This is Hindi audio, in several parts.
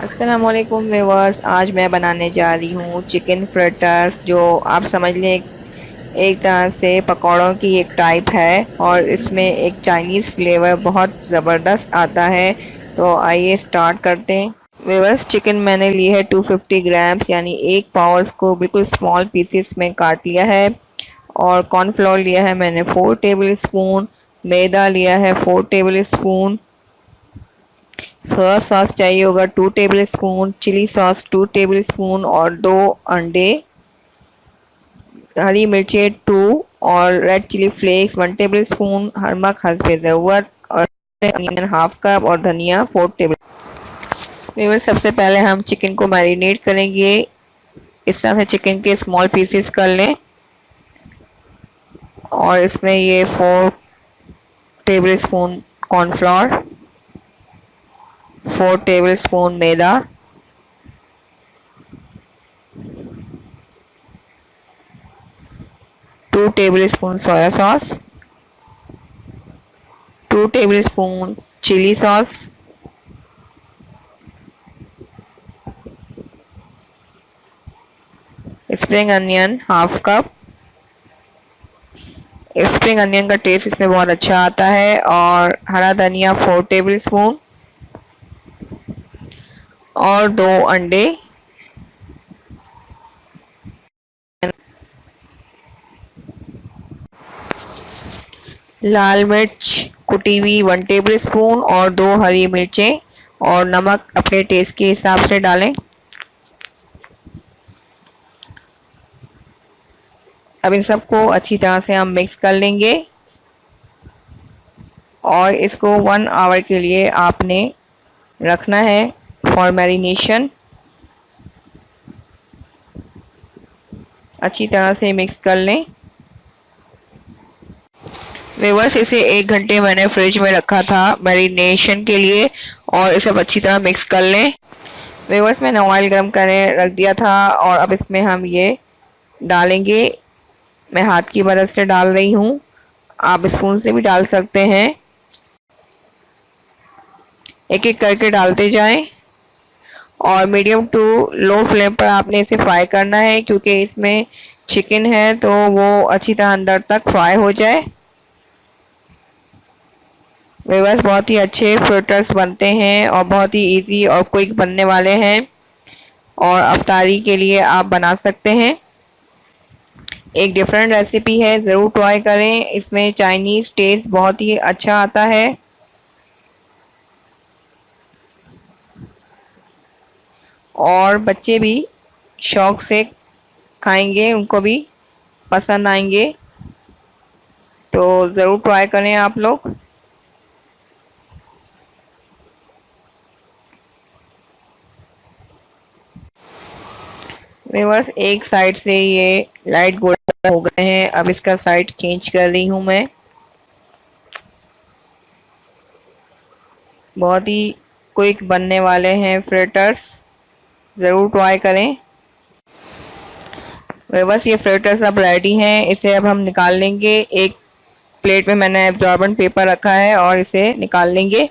अस्सलाम वालेकुम व्यूअर्स। आज मैं बनाने जा रही हूँ चिकन फ्रिटर्स, जो आप समझ लें एक तरह से पकौड़ों की एक टाइप है और इसमें एक चाइनीज़ फ्लेवर बहुत ज़बरदस्त आता है। तो आइए स्टार्ट करते हैं। व्यूअर्स, चिकन मैंने ली है 250 ग्राम्स, यानी एक पाव को बिल्कुल स्मॉल पीसेस में काट लिया है। और कॉर्नफ्लोर लिया है मैंने 4 टेबल स्पून, मैदा लिया है 4 टेबल स्पून, सोया सॉस चाहिए होगा 2 tablespoon, chilli sauce 2 tablespoon और 2 अंडे, हरी मिर्चें 2 और red chilli flakes 1 tablespoon, नमक हस्बे ज़रूरत और अनियन हाफ कप और धनिया 4 टेबल। व्यूअर्स, सबसे पहले हम चिकन को मैरिनेट करेंगे। इस तरह से चिकन के स्मॉल पीसेस कर लें और इसमें ये 4 tablespoon cornflour, 4 tablespoon मैदा, 2 tablespoon soya sauce, 2 tablespoon chilli sauce, spring onion half cup. Spring onion का टेस्ट इसमें बहुत अच्छा आता है। और हरा धनिया 4 टेबल स्पून और 2 अंडे, लाल मिर्च कुटी हुई 1 टेबल स्पून और 2 हरी मिर्चें और नमक अपने टेस्ट के हिसाब से डालें। अब इन सबको अच्छी तरह से हम मिक्स कर लेंगे और इसको 1 आवर के लिए आपने रखना है फॉर मैरिनेशन। अच्छी तरह से मिक्स कर लें। व्यूअर्स, इसे 1 घंटे मैंने फ्रिज में रखा था मैरिनेशन के लिए और इसे अच्छी तरह मिक्स कर लें। व्यूअर्स, मैंने ऑयल गर्म करने रख दिया था और अब इसमें हम ये डालेंगे। मैं हाथ की मदद से डाल रही हूँ, आप स्पून से भी डाल सकते हैं। एक एक करके डालते जाएं और मीडियम टू लो फ्लेम पर आपने इसे फ्राई करना है, क्योंकि इसमें चिकन है तो वो अच्छी तरह अंदर तक फ्राई हो जाए। व्यूअर्स, बहुत ही अच्छे फ्रिटर्स बनते हैं और बहुत ही इजी और क्विक बनने वाले हैं और अफ्तारी के लिए आप बना सकते हैं। एक डिफरेंट रेसिपी है, ज़रूर ट्राई करें। इसमें चाइनीज़ टेस्ट बहुत ही अच्छा आता है और बच्चे भी शौक से खाएंगे, उनको भी पसंद आएंगे। तो ज़रूर ट्राई करें आप लोग। व्यूअर्स, एक साइड से ये लाइट गोल्डन हो गए हैं, अब इसका साइड चेंज कर रही हूँ मैं। बहुत ही क्विक बनने वाले हैं फ्रिटर्स, ज़रूर ट्राई करें। व्यूअर्स, ये फ्रिटर्स अब रेडी हैं, इसे अब हम निकाल लेंगे। एक प्लेट में मैंने एब्जॉर्बेंट पेपर रखा है और इसे निकाल लेंगे।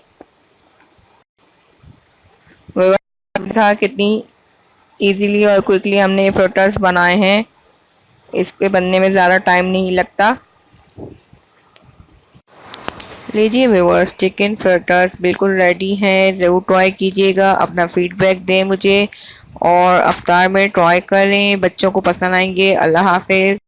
व्यूअर्स, देखा कितनी इजीली और क्विकली हमने ये फ्रिटर्स बनाए हैं। इसके बनने में ज़्यादा टाइम नहीं लगता। लीजिए व्यूअर्स, चिकन फ्रिटर्स बिल्कुल रेडी हैं। ज़रूर ट्राई कीजिएगा, अपना फीडबैक दें मुझे और अफ्तार में ट्राई करें, बच्चों को पसंद आएंगे। अल्लाह हाफिज़।